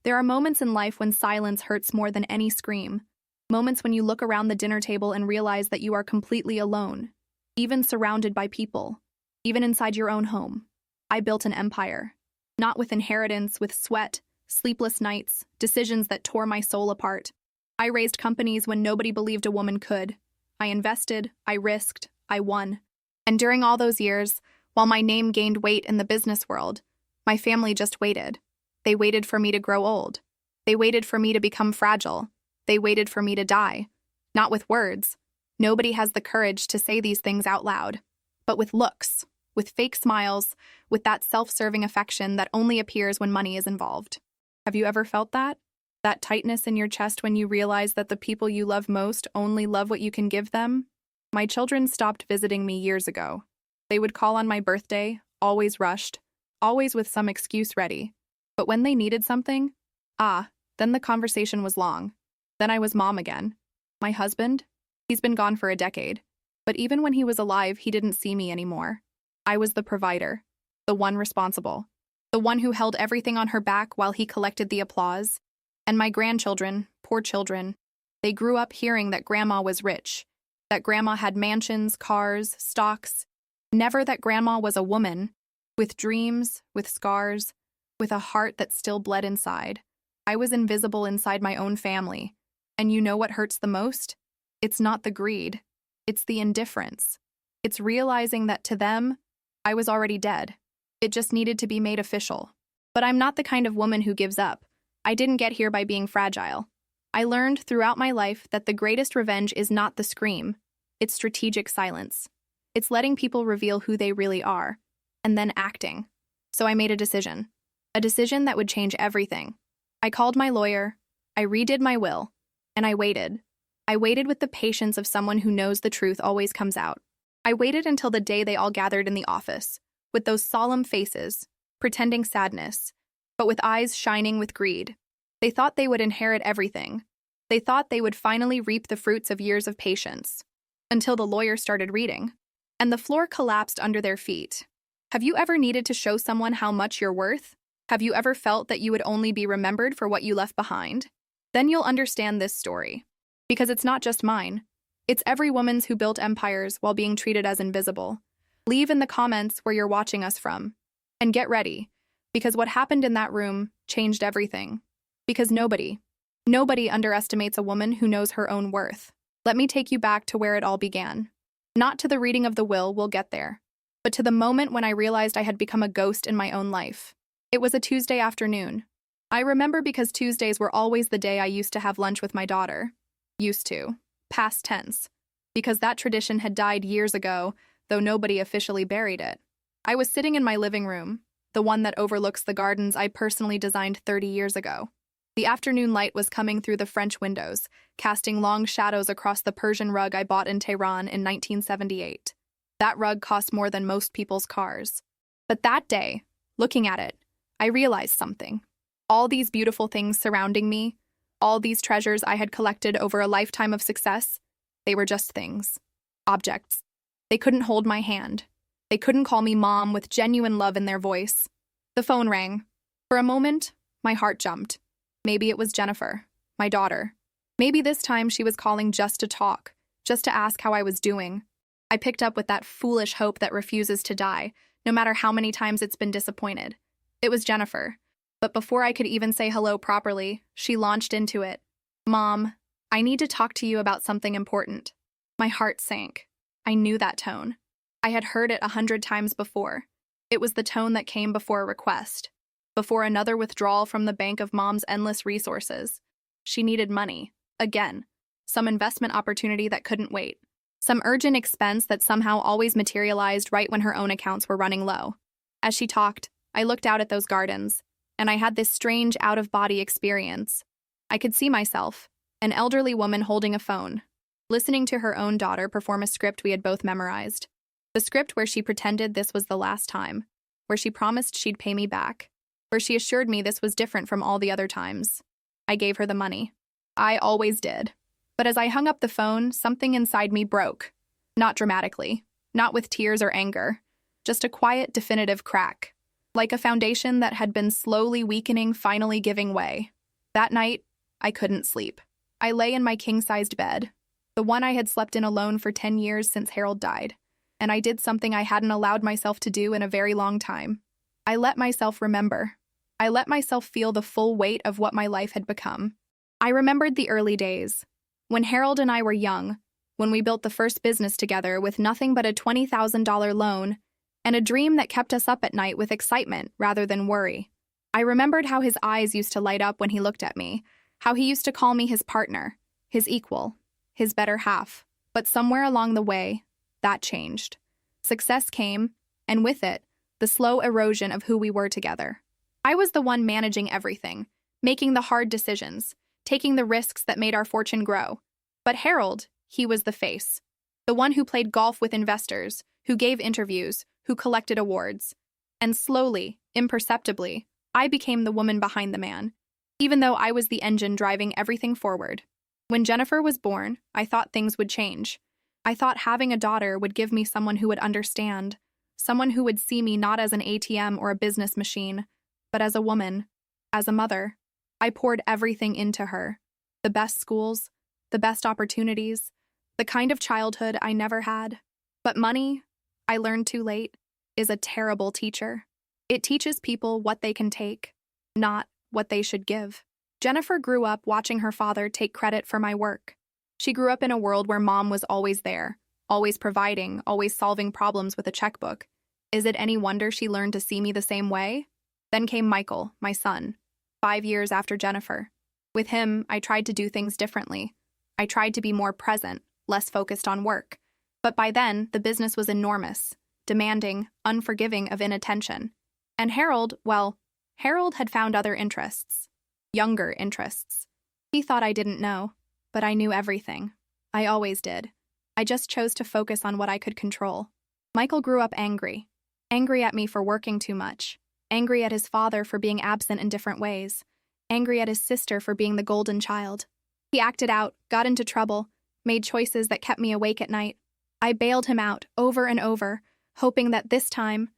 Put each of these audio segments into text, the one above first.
There are moments in life when silence hurts more than any scream. Moments when you look around the dinner table and realize that you are completely alone, even surrounded by people, even inside your own home. I built an empire. Not with inheritance, with sweat, sleepless nights, decisions that tore my soul apart. I raised companies when nobody believed a woman could. I invested, I risked, I won. And during all those years, while my name gained weight in the business world, my family just waited. They waited for me to grow old. They waited for me to become fragile. They waited for me to die. Not with words. Nobody has the courage to say these things out loud. But with looks, with fake smiles, with that self-serving affection that only appears when money is involved. Have you ever felt that? That tightness in your chest when you realize that the people you love most only love what you can give them? My children stopped visiting me years ago. They would call on my birthday, always rushed, always with some excuse ready. But when they needed something, then the conversation was long. Then I was mom again. My husband? He's been gone for a decade. But even when he was alive, he didn't see me anymore. I was the provider, the one responsible, the one who held everything on her back while he collected the applause. And my grandchildren, poor children, they grew up hearing that grandma was rich, that grandma had mansions, cars, stocks. Never that grandma was a woman, with dreams, with scars, with a heart that still bled inside. I was invisible inside my own family. And you know what hurts the most? It's not the greed. It's the indifference. It's realizing that to them, I was already dead. It just needed to be made official. But I'm not the kind of woman who gives up. I didn't get here by being fragile. I learned throughout my life that the greatest revenge is not the scream. It's strategic silence. It's letting people reveal who they really are, and then acting. So I made a decision that would change everything. I called my lawyer, I redid my will, and I waited. I waited with the patience of someone who knows the truth always comes out. I waited until the day they all gathered in the office, with those solemn faces, pretending sadness, but with eyes shining with greed. They thought they would inherit everything. They thought they would finally reap the fruits of years of patience. Until the lawyer started reading, and the floor collapsed under their feet. Have you ever needed to show someone how much you're worth? Have you ever felt that you would only be remembered for what you left behind? Then you'll understand this story. Because it's not just mine. It's every woman's who built empires while being treated as invisible. Leave in the comments where you're watching us from. And get ready, because what happened in that room changed everything. Because nobody underestimates a woman who knows her own worth. Let me take you back to where it all began. Not to the reading of the will, we'll get there, but to the moment when I realized I had become a ghost in my own life. It was a Tuesday afternoon. I remember because Tuesdays were always the day I used to have lunch with my daughter. Used to. Past tense. Because that tradition had died years ago, though nobody officially buried it. I was sitting in my living room, the one that overlooks the gardens I personally designed 30 years ago. The afternoon light was coming through the French windows, casting long shadows across the Persian rug I bought in Tehran in 1978. That rug cost more than most people's cars. But that day, looking at it, I realized something. All these beautiful things surrounding me, all these treasures I had collected over a lifetime of success, they were just things. Objects. They couldn't hold my hand. They couldn't call me mom with genuine love in their voice. The phone rang. For a moment, my heart jumped. Maybe it was Jennifer, my daughter. Maybe this time she was calling just to talk, just to ask how I was doing. I picked up with that foolish hope that refuses to die, no matter how many times it's been disappointed. It was Jennifer. But before I could even say hello properly, she launched into it. Mom, I need to talk to you about something important. My heart sank. I knew that tone. I had heard it 100 times before. It was the tone that came before a request. Before another withdrawal from the bank of Mom's endless resources. She needed money. Again. Some investment opportunity that couldn't wait. Some urgent expense that somehow always materialized right when her own accounts were running low. As she talked, I looked out at those gardens, and I had this strange out-of-body experience. I could see myself, an elderly woman holding a phone, listening to her own daughter perform a script we had both memorized. The script where she pretended this was the last time, where she promised she'd pay me back, where she assured me this was different from all the other times. I gave her the money. I always did. But as I hung up the phone, something inside me broke. Not dramatically, not with tears or anger, just a quiet, definitive crack. like a foundation that had been slowly weakening finally giving way. That night, I couldn't sleep. I lay in my king-sized bed, the one I had slept in alone for 10 years since Harold died, and I did something I hadn't allowed myself to do in a very long time. I let myself remember. I let myself feel the full weight of what my life had become. I remembered the early days, when Harold and I were young, when we built the first business together with nothing but a $20,000 loan and a dream that kept us up at night with excitement rather than worry. I remembered how his eyes used to light up when he looked at me, how he used to call me his partner, his equal, his better half. But somewhere along the way, that changed. Success came, and with it, the slow erosion of who we were together. I was the one managing everything, making the hard decisions, taking the risks that made our fortune grow. But Harold, he was the face. The one who played golf with investors, who gave interviews, who collected awards. And slowly, imperceptibly, I became the woman behind the man, even though I was the engine driving everything forward. When Jennifer was born, I thought things would change. I thought having a daughter would give me someone who would understand, someone who would see me not as an ATM or a business machine, but as a woman, as a mother. I poured everything into her. The best schools, the best opportunities, the kind of childhood I never had. But money, I learned too late, is a terrible teacher. It teaches people what they can take, not what they should give. Jennifer grew up watching her father take credit for my work. She grew up in a world where mom was always there, always providing, always solving problems with a checkbook. Is it any wonder she learned to see me the same way? Then came Michael, my son, 5 years after Jennifer. With him, I tried to do things differently. I tried to be more present, less focused on work. But by then, the business was enormous, demanding, unforgiving of inattention. And Harold, well, Harold had found other interests, younger interests. He thought I didn't know, but I knew everything. I always did. I just chose to focus on what I could control. Michael grew up angry at me for working too much, angry at his father for being absent in different ways, angry at his sister for being the golden child. He acted out, got into trouble, made choices that kept me awake at night. I bailed him out over and over, hoping that this time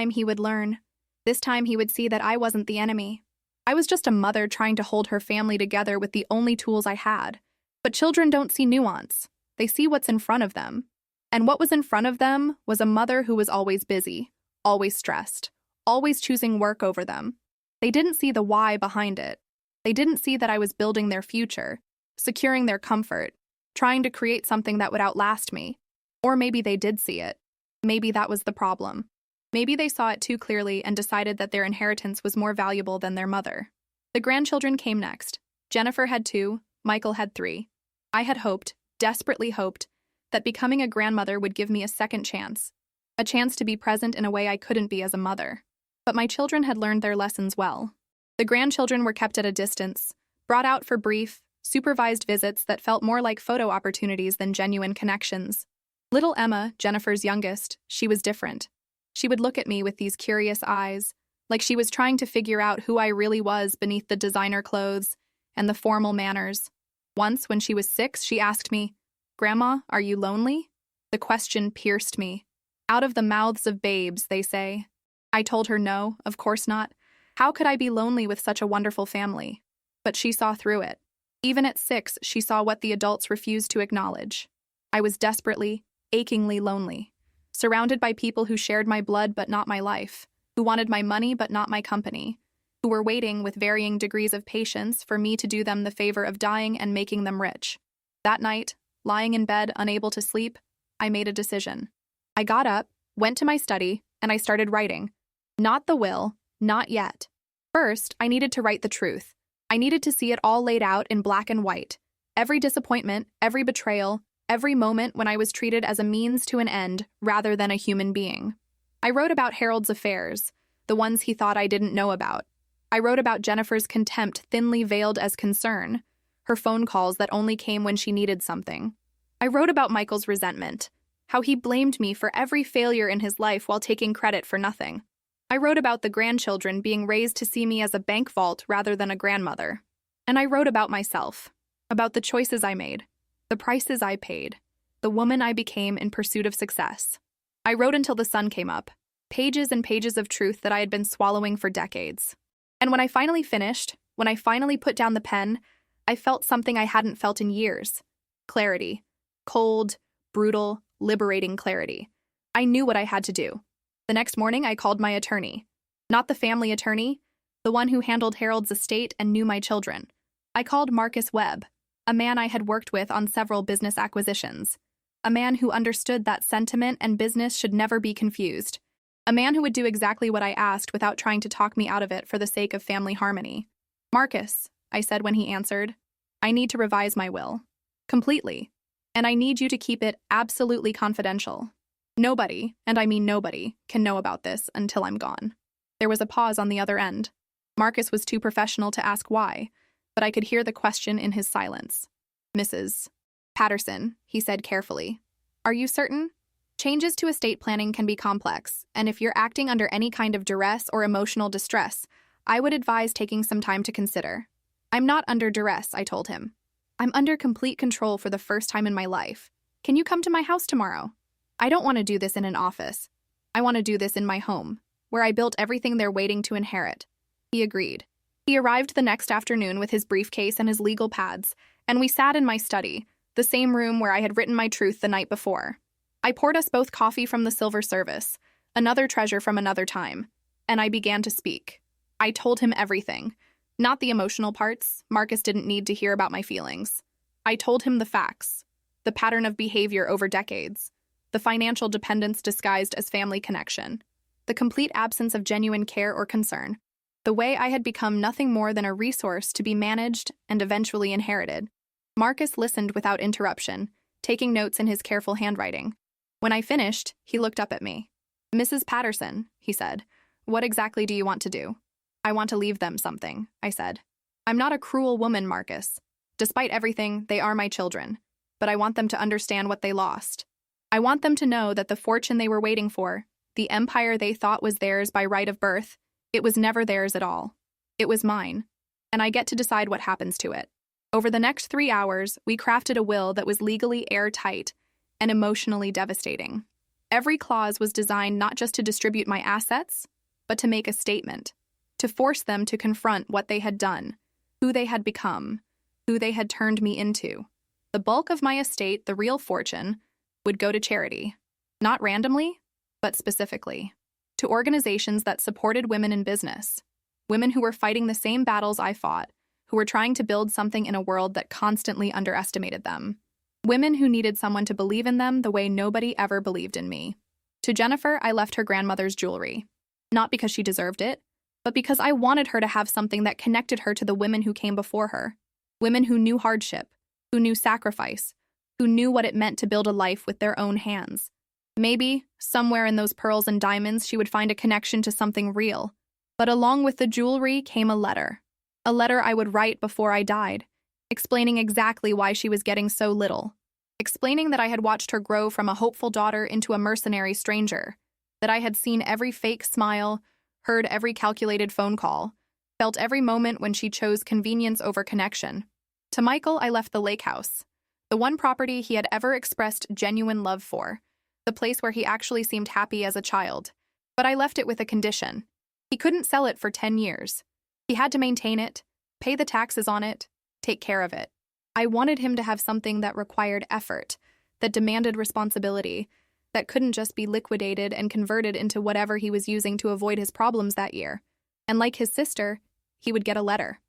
he would learn. This time he would see that I wasn't the enemy. I was just a mother trying to hold her family together with the only tools I had. But children don't see nuance. They see what's in front of them. And what was in front of them was a mother who was always busy, always stressed, always choosing work over them. They didn't see the why behind it. They didn't see that I was building their future, securing their comfort, trying to create something that would outlast me. Or maybe they did see it. Maybe that was the problem. Maybe they saw it too clearly and decided that their inheritance was more valuable than their mother. The grandchildren came next. Jennifer had 2, Michael had 3. I had hoped, desperately hoped, that becoming a grandmother would give me a second chance, a chance to be present in a way I couldn't be as a mother. But my children had learned their lessons well. The grandchildren were kept at a distance, brought out for brief, supervised visits that felt more like photo opportunities than genuine connections. Little Emma, Jennifer's youngest, she was different. She would look at me with these curious eyes, like she was trying to figure out who I really was beneath the designer clothes and the formal manners. Once, when she was 6, she asked me, "Grandma, are you lonely?" The question pierced me. Out of the mouths of babes, they say. I told her no, of course not. How could I be lonely with such a wonderful family? But she saw through it. Even at 6, she saw what the adults refused to acknowledge. I was desperately, achingly lonely, surrounded by people who shared my blood but not my life, who wanted my money but not my company, who were waiting with varying degrees of patience for me to do them the favor of dying and making them rich. That night, lying in bed, unable to sleep, I made a decision. I got up, went to my study, and I started writing. Not the will, not yet. First, I needed to write the truth. I needed to see it all laid out in black and white. Every disappointment, every betrayal, every moment when I was treated as a means to an end rather than a human being. I wrote about Harold's affairs, the ones he thought I didn't know about. I wrote about Jennifer's contempt thinly veiled as concern, her phone calls that only came when she needed something. I wrote about Michael's resentment, how he blamed me for every failure in his life while taking credit for nothing. I wrote about the grandchildren being raised to see me as a bank vault rather than a grandmother. And I wrote about myself, about the choices I made, the prices I paid, the woman I became in pursuit of success. I wrote until the sun came up. Pages and pages of truth that I had been swallowing for decades. And when I finally finished, when I finally put down the pen, I felt something I hadn't felt in years. Clarity. Cold, brutal, liberating clarity. I knew what I had to do. The next morning, I called my attorney. Not the family attorney, the one who handled Harold's estate and knew my children. I called Marcus Webb, a man I had worked with on several business acquisitions. A man who understood that sentiment and business should never be confused. A man who would do exactly what I asked without trying to talk me out of it for the sake of family harmony. "Marcus," I said when he answered, "I need to revise my will. Completely. And I need you to keep it absolutely confidential. Nobody, and I mean nobody, can know about this until I'm gone." There was a pause on the other end. Marcus was too professional to ask why, but I could hear the question in his silence. "Mrs. Patterson," he said carefully, "are you certain? Changes to estate planning can be complex, and if you're acting under any kind of duress or emotional distress, I would advise taking some time to consider." "I'm not under duress," I told him. "I'm under complete control for the first time in my life. Can you come to my house tomorrow? I don't want to do this in an office. I want to do this in my home, where I built everything they're waiting to inherit." He agreed. He arrived the next afternoon with his briefcase and his legal pads, and we sat in my study, the same room where I had written my truth the night before. I poured us both coffee from the silver service, another treasure from another time, and I began to speak. I told him everything. Not the emotional parts. Marcus didn't need to hear about my feelings. I told him the facts, the pattern of behavior over decades, the financial dependence disguised as family connection, the complete absence of genuine care or concern, the way I had become nothing more than a resource to be managed and eventually inherited. Marcus listened without interruption, taking notes in his careful handwriting. When I finished, he looked up at me. "Mrs. Patterson," he said, "what exactly do you want to do?" "I want to leave them something," I said. "I'm not a cruel woman, Marcus. Despite everything, they are my children. But I want them to understand what they lost. I want them to know that the fortune they were waiting for, the empire they thought was theirs by right of birth, it was never theirs at all. It was mine, and I get to decide what happens to it." Over the next 3 hours, we crafted a will that was legally airtight and emotionally devastating. Every clause was designed not just to distribute my assets, but to make a statement, to force them to confront what they had done, who they had become, who they had turned me into. The bulk of my estate, the real fortune, would go to charity, not randomly, but specifically, to organizations that supported women in business, women who were fighting the same battles I fought, who were trying to build something in a world that constantly underestimated them. Women who needed someone to believe in them the way nobody ever believed in me. To Jennifer, I left her grandmother's jewelry. Not because she deserved it, but because I wanted her to have something that connected her to the women who came before her. Women who knew hardship, who knew sacrifice, who knew what it meant to build a life with their own hands. Maybe, somewhere in those pearls and diamonds, she would find a connection to something real. But along with the jewelry came a letter. A letter I would write before I died, explaining exactly why she was getting so little. Explaining that I had watched her grow from a hopeful daughter into a mercenary stranger, that I had seen every fake smile, heard every calculated phone call, felt every moment when she chose convenience over connection. To Michael, I left the lake house, the one property he had ever expressed genuine love for, the place where he actually seemed happy as a child. But I left it with a condition. He couldn't sell it for 10 years. He had to maintain it, pay the taxes on it, take care of it. I wanted him to have something that required effort, that demanded responsibility, that couldn't just be liquidated and converted into whatever he was using to avoid his problems that year. And like his sister, he would get a letter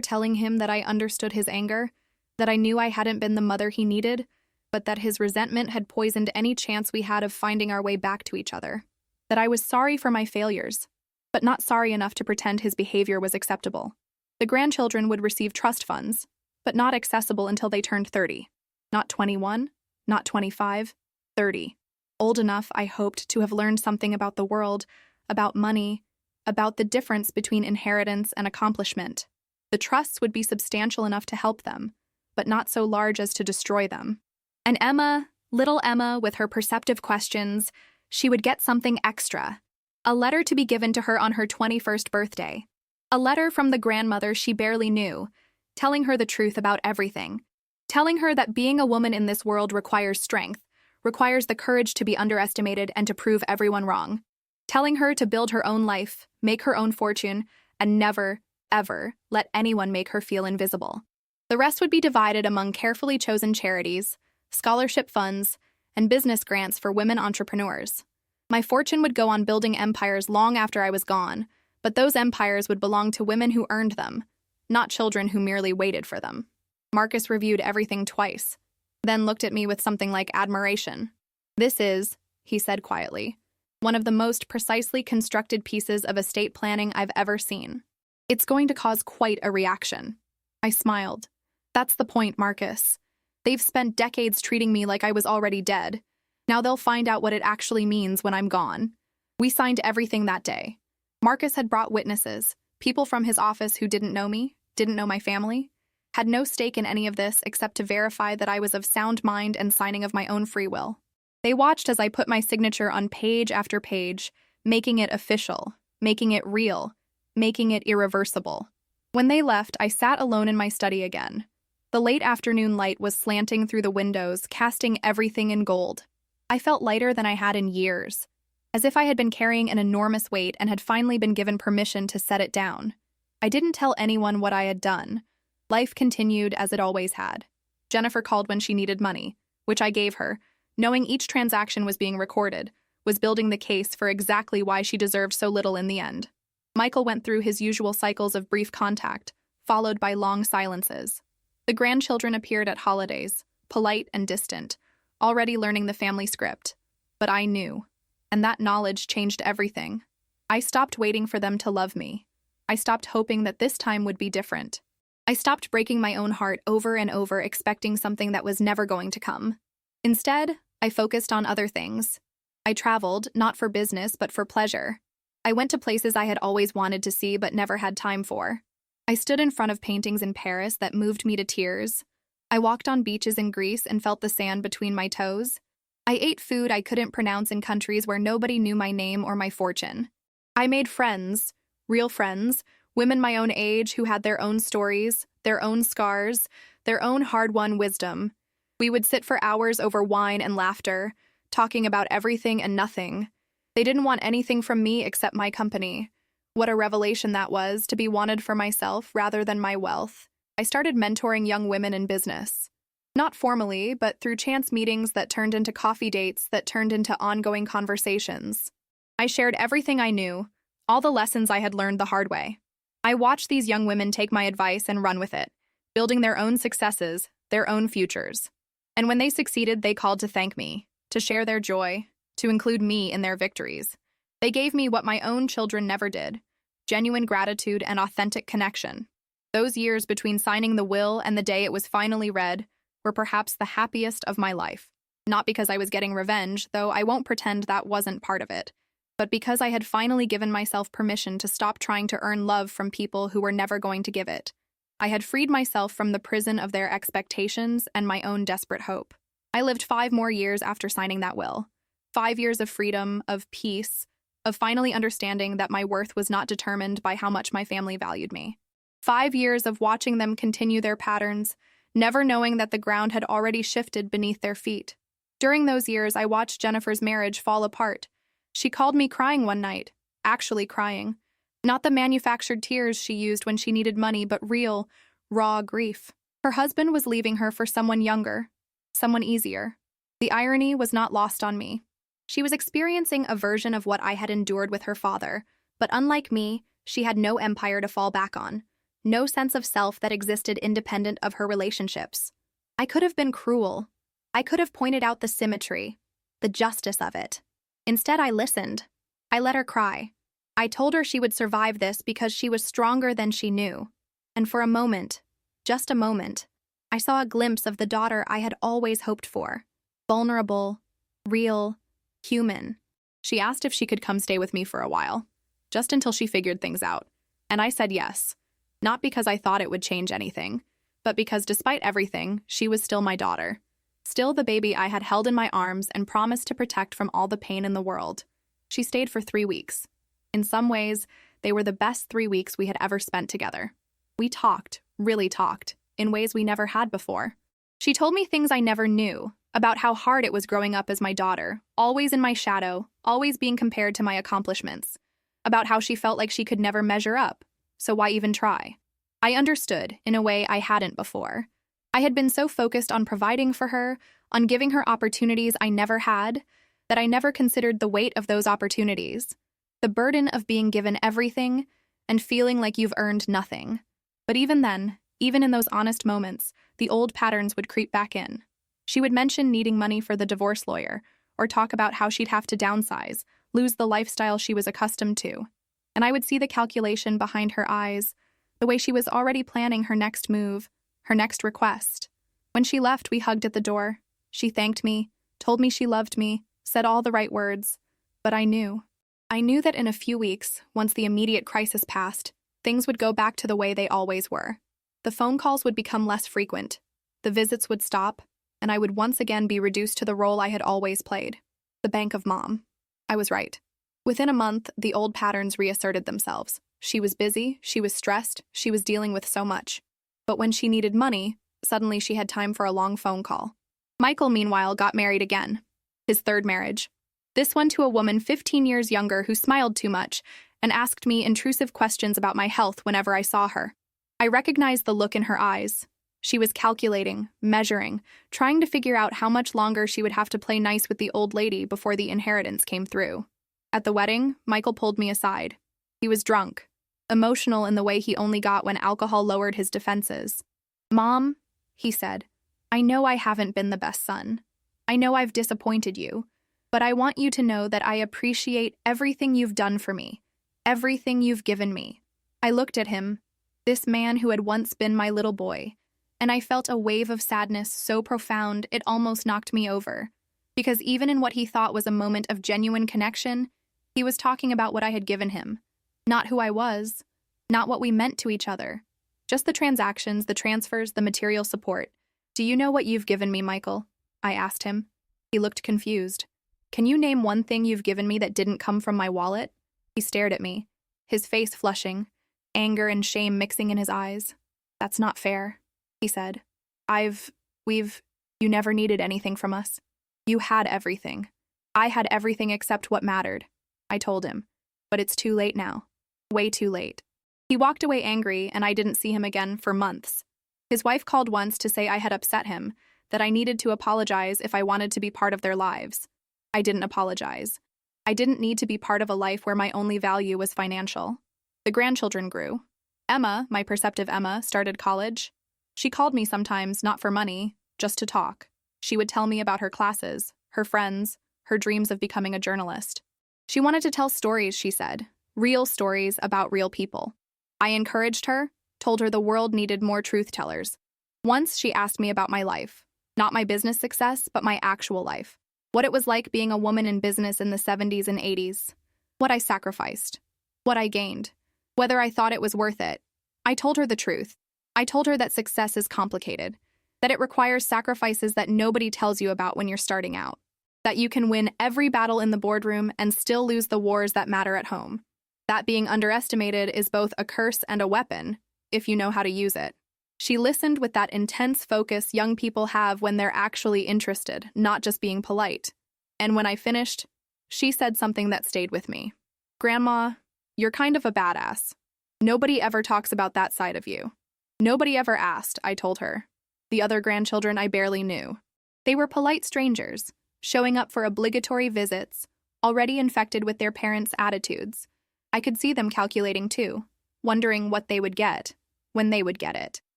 telling him that I understood his anger, that I knew I hadn't been the mother he needed, but that his resentment had poisoned any chance we had of finding our way back to each other, that I was sorry for my failures, but not sorry enough to pretend his behavior was acceptable. The grandchildren would receive trust funds, but not accessible until they turned 30. Not 21, not 25, 30. Old enough, I hoped, to have learned something about the world, about money, about the difference between inheritance and accomplishment. The trusts would be substantial enough to help them, but not so large as to destroy them. And Emma, little Emma, with her perceptive questions, she would get something extra. A letter to be given to her on her 21st birthday. A letter from the grandmother she barely knew, telling her the truth about everything. Telling her that being a woman in this world requires strength, requires the courage to be underestimated and to prove everyone wrong. telling her to build her own life, make her own fortune, and never, ever let anyone make her feel invisible. The rest would be divided among carefully chosen charities, scholarship funds, and business grants for women entrepreneurs. My fortune would go on building empires long after I was gone, but those empires would belong to women who earned them, not children who merely waited for them. Marcus reviewed everything twice, then looked at me with something like admiration. "This is," he said quietly, "one of the most precisely constructed pieces of estate planning I've ever seen. It's going to cause quite a reaction." I smiled. "That's the point, Marcus. They've spent decades treating me like I was already dead. Now they'll find out what it actually means when I'm gone." We signed everything that day. Marcus had brought witnesses, people from his office who didn't know me, didn't know my family, had no stake in any of this except to verify that I was of sound mind and signing of my own free will. They watched as I put my signature on page after page, making it official, making it real, making it irreversible. When they left, I sat alone in my study again. The late afternoon light was slanting through the windows, casting everything in gold. I felt lighter than I had in years, as if I had been carrying an enormous weight and had finally been given permission to set it down. I didn't tell anyone what I had done. Life continued as it always had. Jennifer called when she needed money, which I gave her, knowing each transaction was being recorded, was building the case for exactly why she deserved so little in the end. Michael went through his usual cycles of brief contact, followed by long silences. The grandchildren appeared at holidays, polite and distant, already learning the family script. But I knew, and that knowledge changed everything. I stopped waiting for them to love me. I stopped hoping that this time would be different. I stopped breaking my own heart over and over, expecting something that was never going to come. Instead, I focused on other things. I traveled, not for business, but for pleasure. I went to places I had always wanted to see but never had time for. I stood in front of paintings in Paris that moved me to tears. I walked on beaches in Greece and felt the sand between my toes. I ate food I couldn't pronounce in countries where nobody knew my name or my fortune. I made friends, real friends, women my own age who had their own stories, their own scars, their own hard-won wisdom. We would sit for hours over wine and laughter, talking about everything and nothing. They didn't want anything from me except my company. What a revelation that was, to be wanted for myself rather than my wealth. I started mentoring young women in business. Not formally, but through chance meetings that turned into coffee dates that turned into ongoing conversations. I shared everything I knew, all the lessons I had learned the hard way. I watched these young women take my advice and run with it, building their own successes, their own futures. And when they succeeded, they called to thank me, to share their joy, to include me in their victories. They gave me what my own children never did: genuine gratitude and authentic connection. Those years between signing the will and the day it was finally read were perhaps the happiest of my life. Not because I was getting revenge, though I won't pretend that wasn't part of it, but because I had finally given myself permission to stop trying to earn love from people who were never going to give it. I had freed myself from the prison of their expectations and my own desperate hope. I lived 5 more years after signing that will. 5 years of freedom, of peace, of finally understanding that my worth was not determined by how much my family valued me. 5 years of watching them continue their patterns, never knowing that the ground had already shifted beneath their feet. During those years, I watched Jennifer's marriage fall apart. She called me crying one night, actually crying. Not the manufactured tears she used when she needed money, but real, raw grief. Her husband was leaving her for someone younger, someone easier. The irony was not lost on me. She was experiencing a version of what I had endured with her father, but unlike me, she had no empire to fall back on, no sense of self that existed independent of her relationships. I could have been cruel. I could have pointed out the symmetry, the justice of it. Instead, I listened. I let her cry. I told her she would survive this because she was stronger than she knew. And for a moment, just a moment, I saw a glimpse of the daughter I had always hoped for. Vulnerable, real, human. She asked if she could come stay with me for a while, just until she figured things out. And I said yes, not because I thought it would change anything, but because despite everything, she was still my daughter. Still the baby I had held in my arms and promised to protect from all the pain in the world. She stayed for 3 weeks. In some ways, they were the best 3 weeks we had ever spent together. We talked, really talked, in ways we never had before. She told me things I never knew, about how hard it was growing up as my daughter, always in my shadow, always being compared to my accomplishments, about how she felt like she could never measure up, so why even try? I understood, in a way I hadn't before. I had been so focused on providing for her, on giving her opportunities I never had, that I never considered the weight of those opportunities, the burden of being given everything and feeling like you've earned nothing. But even then, even in those honest moments, the old patterns would creep back in. She would mention needing money for the divorce lawyer, or talk about how she'd have to downsize, lose the lifestyle she was accustomed to. And I would see the calculation behind her eyes, the way she was already planning her next move, her next request. When she left, we hugged at the door. She thanked me, told me she loved me, said all the right words. But I knew that in a few weeks, once the immediate crisis passed, things would go back to the way they always were. The phone calls would become less frequent, the visits would stop, and I would once again be reduced to the role I had always played, the bank of mom. I was right. Within a month, the old patterns reasserted themselves. She was busy, she was stressed, she was dealing with so much. But when she needed money, suddenly she had time for a long phone call. Michael, meanwhile, got married again. His third marriage. This one to a woman 15 years younger who smiled too much and asked me intrusive questions about my health whenever I saw her. I recognized the look in her eyes. She was calculating, measuring, trying to figure out how much longer she would have to play nice with the old lady before the inheritance came through. At the wedding, Michael pulled me aside. He was drunk, emotional in the way he only got when alcohol lowered his defenses. "Mom," he said, "I know I haven't been the best son. I know I've disappointed you, but I want you to know that I appreciate everything you've done for me, everything you've given me." I looked at him, this man who had once been my little boy, and I felt a wave of sadness so profound it almost knocked me over. Because even in what he thought was a moment of genuine connection, he was talking about what I had given him. Not who I was, not what we meant to each other. Just the transactions, the transfers, the material support. "Do you know what you've given me, Michael?" I asked him. He looked confused. "Can you name one thing you've given me that didn't come from my wallet?" He stared at me, his face flushing, anger and shame mixing in his eyes. "That's not fair," he said. You never needed anything from us. You had everything. I had everything except what mattered," I told him. "But it's too late now. Way too late." He walked away angry, and I didn't see him again for months. His wife called once to say I had upset him, that I needed to apologize if I wanted to be part of their lives. I didn't apologize. I didn't need to be part of a life where my only value was financial. The grandchildren grew. Emma, my perceptive Emma, started college. She called me sometimes, not for money, just to talk. She would tell me about her classes, her friends, her dreams of becoming a journalist. She wanted to tell stories, she said, real stories about real people. I encouraged her, told her the world needed more truth tellers. Once she asked me about my life, not my business success, but my actual life. What it was like being a woman in business in the 70s and 80s. What I sacrificed. What I gained. Whether I thought it was worth it. I told her the truth. I told her that success is complicated, that it requires sacrifices that nobody tells you about when you're starting out, that you can win every battle in the boardroom and still lose the wars that matter at home. That being underestimated is both a curse and a weapon, if you know how to use it. She listened with that intense focus young people have when they're actually interested, not just being polite. And when I finished, she said something that stayed with me. "Grandma, you're kind of a badass. Nobody ever talks about that side of you." Nobody ever asked, I told her. The other grandchildren I barely knew. They were polite strangers, showing up for obligatory visits, already infected with their parents' attitudes. I could see them calculating too, wondering what they would get, when they would get it.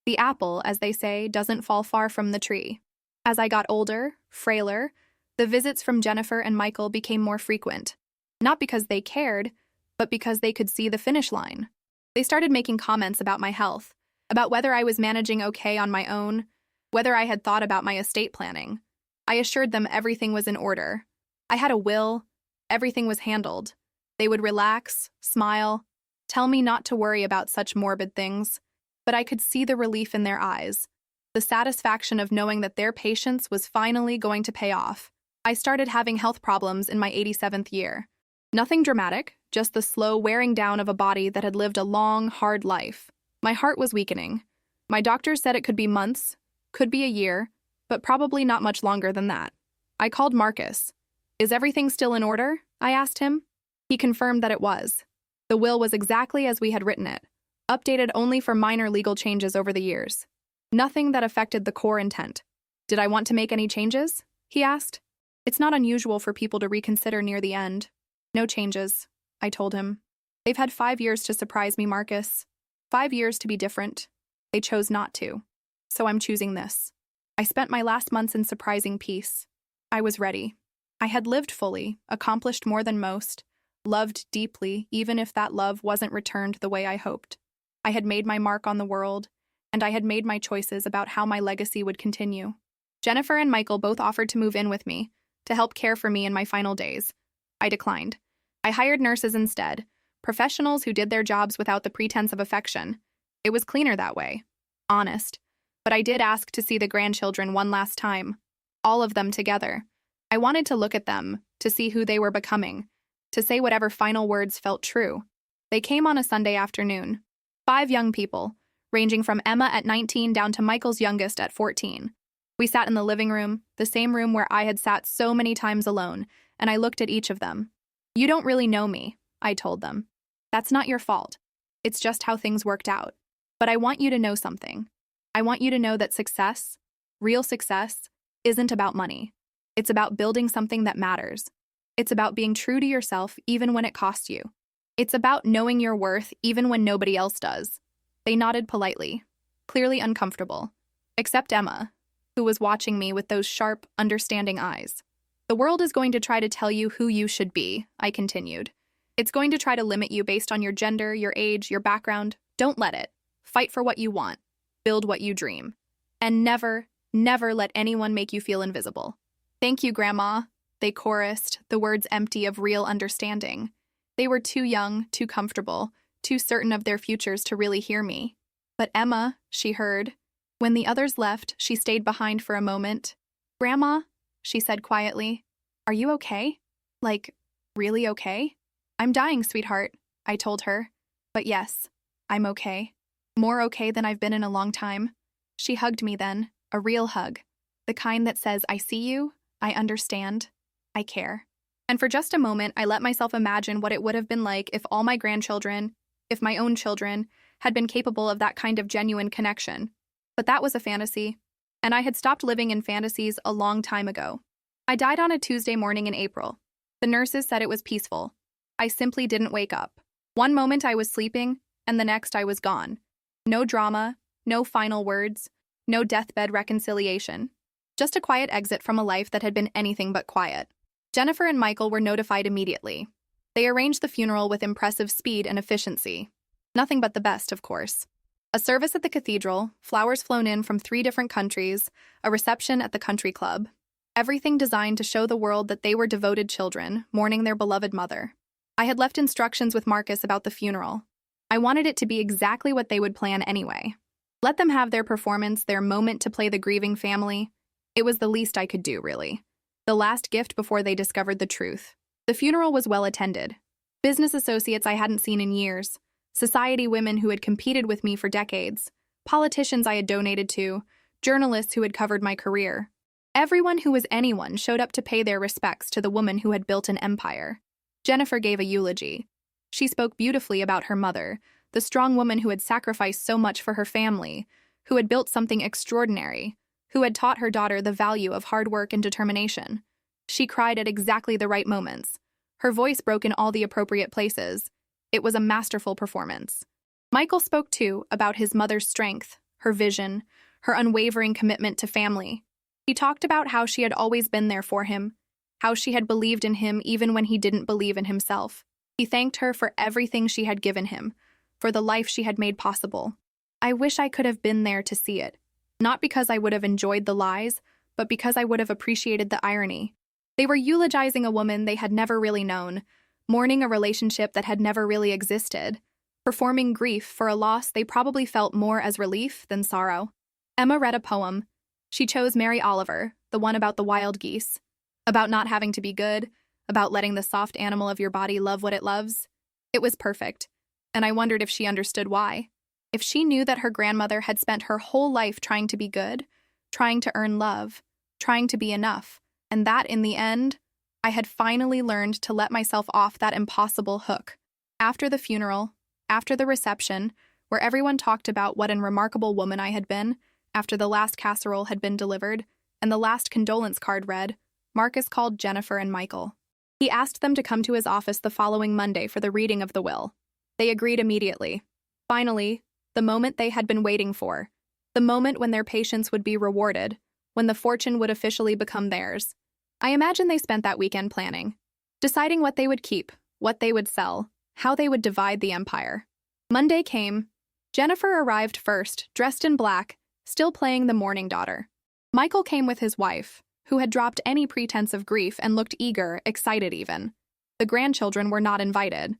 The apple, as they say, doesn't fall far from the tree. As I got older, frailer, the visits from Jennifer and Michael became more frequent. Not because they cared, but because they could see the finish line. They started making comments about my health, about whether I was managing okay on my own, whether I had thought about my estate planning. I assured them everything was in order. I had a will, everything was handled. They would relax, smile, tell me not to worry about such morbid things, but I could see the relief in their eyes, the satisfaction of knowing that their patience was finally going to pay off. I started having health problems in my 87th year. Nothing dramatic, just the slow wearing down of a body that had lived a long, hard life. My heart was weakening. My doctors said it could be months, could be a year, but probably not much longer than that. I called Marcus. "Is everything still in order?" I asked him. He confirmed that it was. The will was exactly as we had written it, updated only for minor legal changes over the years. Nothing that affected the core intent. "Did I want to make any changes?" he asked. "It's not unusual for people to reconsider near the end." "No changes," I told him. "They've had 5 years to surprise me, Marcus. 5 years to be different. They chose not to. So I'm choosing this." I spent my last months in surprising peace. I was ready. I had lived fully, accomplished more than most, loved deeply, even if that love wasn't returned the way I hoped. I had made my mark on the world, and I had made my choices about how my legacy would continue. Jennifer and Michael both offered to move in with me, to help care for me in my final days. I declined. I hired nurses instead, professionals who did their jobs without the pretense of affection. It was cleaner that way. Honest. But I did ask to see the grandchildren one last time. All of them together. I wanted to look at them, to see who they were becoming, to say whatever final words felt true. They came on a Sunday afternoon. 5 young people, ranging from Emma at 19 down to Michael's youngest at 14. We sat in the living room, the same room where I had sat so many times alone, and I looked at each of them. "You don't really know me," I told them. "That's not your fault. It's just how things worked out. But I want you to know something. I want you to know that success, real success, isn't about money. It's about building something that matters. It's about being true to yourself even when it costs you. It's about knowing your worth even when nobody else does." They nodded politely, clearly uncomfortable, except Emma, who was watching me with those sharp, understanding eyes. "The world is going to try to tell you who you should be," I continued. "It's going to try to limit you based on your gender, your age, your background. Don't let it. Fight for what you want. Build what you dream. And never, never let anyone make you feel invisible." "Thank you, Grandma," they chorused, the words empty of real understanding. They were too young, too comfortable, too certain of their futures to really hear me. But Emma, she heard. When the others left, she stayed behind for a moment. "Grandma," she said quietly, "are you okay? Like, really okay?" "I'm dying, sweetheart," I told her. "But yes, I'm okay. More okay than I've been in a long time." She hugged me then, a real hug. The kind that says, "I see you, I understand, I care." And for just a moment, I let myself imagine what it would have been like if all my grandchildren, if my own children, had been capable of that kind of genuine connection. But that was a fantasy, and I had stopped living in fantasies a long time ago. I died on a Tuesday morning in April. The nurses said it was peaceful. I simply didn't wake up. One moment I was sleeping, and the next I was gone. No drama, no final words, no deathbed reconciliation. Just a quiet exit from a life that had been anything but quiet. Jennifer and Michael were notified immediately. They arranged the funeral with impressive speed and efficiency. Nothing but the best, of course. A service at the cathedral, flowers flown in from 3 different countries, a reception at the country club. Everything designed to show the world that they were devoted children, mourning their beloved mother. I had left instructions with Marcus about the funeral. I wanted it to be exactly what they would plan anyway. Let them have their performance, their moment to play the grieving family. It was the least I could do, really. The last gift before they discovered the truth. The funeral was well attended. Business associates I hadn't seen in years, society women who had competed with me for decades, politicians I had donated to, journalists who had covered my career. Everyone who was anyone showed up to pay their respects to the woman who had built an empire. Jennifer gave a eulogy. She spoke beautifully about her mother, the strong woman who had sacrificed so much for her family, who had built something extraordinary, who had taught her daughter the value of hard work and determination. She cried at exactly the right moments. Her voice broke in all the appropriate places. It was a masterful performance. Michael spoke, too, about his mother's strength, her vision, her unwavering commitment to family. He talked about how she had always been there for him, how she had believed in him even when he didn't believe in himself. He thanked her for everything she had given him, for the life she had made possible. I wish I could have been there to see it. Not because I would have enjoyed the lies, but because I would have appreciated the irony. They were eulogizing a woman they had never really known, mourning a relationship that had never really existed, performing grief for a loss they probably felt more as relief than sorrow. Emma read a poem. She chose Mary Oliver, the one about the wild geese, about not having to be good, about letting the soft animal of your body love what it loves. It was perfect, and I wondered if she understood why. If she knew that her grandmother had spent her whole life trying to be good, trying to earn love, trying to be enough, and that, in the end, I had finally learned to let myself off that impossible hook. After the funeral, after the reception, where everyone talked about what a remarkable woman I had been, after the last casserole had been delivered, and the last condolence card read, Marcus called Jennifer and Michael. He asked them to come to his office the following Monday for the reading of the will. They agreed immediately. Finally, the moment they had been waiting for, the moment when their patience would be rewarded, when the fortune would officially become theirs. I imagine they spent that weekend planning, deciding what they would keep, what they would sell, how they would divide the empire. Monday came. Jennifer arrived first, dressed in black, still playing the mourning daughter. Michael came with his wife, who had dropped any pretense of grief and looked eager, excited even. The grandchildren were not invited.